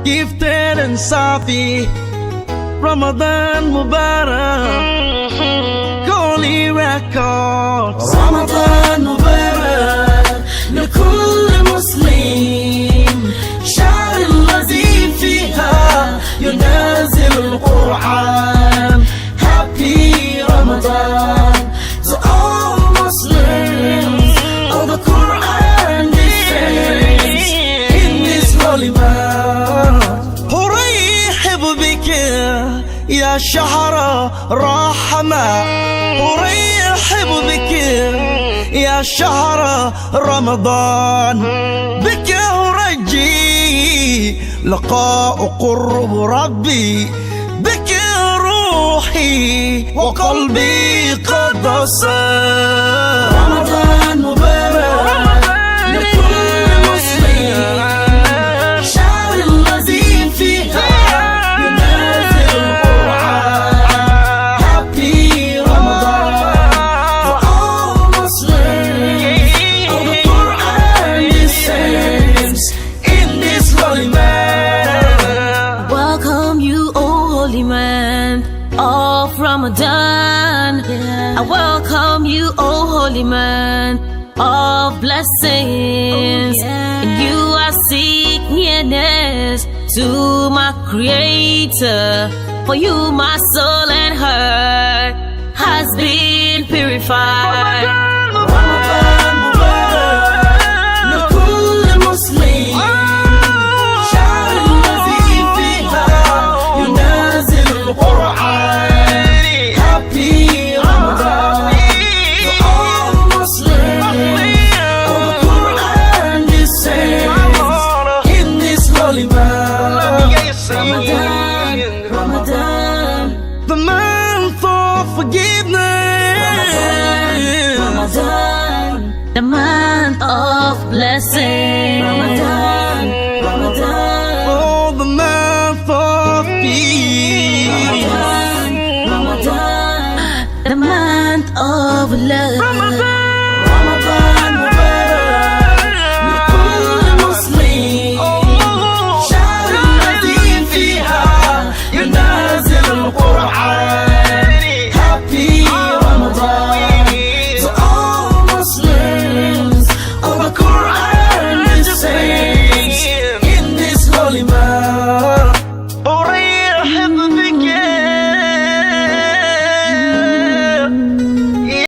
gifted and Safi. Ramadan Mubarak, Holy Records. رمضان مبارك لكل مسلم، شهر الذي فيها ينزل القرآن. Happy Ramadan to all Muslims. All the Quran descends in this holy month. أرحب بك يا شهر رحمة، أرحب بك يا شهر رمضان. بك أرجي لقاء قرب ربي، بك روحي وقلبي قد صار. رمضان مبارك لكل مسلم، شهر الذي فيها ينزل القرآن. Happy Ramadan for all Muslims. All the Quran descends in this holy month. Welcome you, O holy man of Ramadan. I welcome you, O holy man of blessings. And you I seek nearness to my Creator. For you my soul and heart has been purified. رمضان مبارك لكل مسلم، شهر الذي فيها ينزل القرآن. Happy Ramadan to all Muslims. All the Quran descends in this holy month. Ramadan, Ramadan, The month of forgiveness, Ramadan. The month of blessings.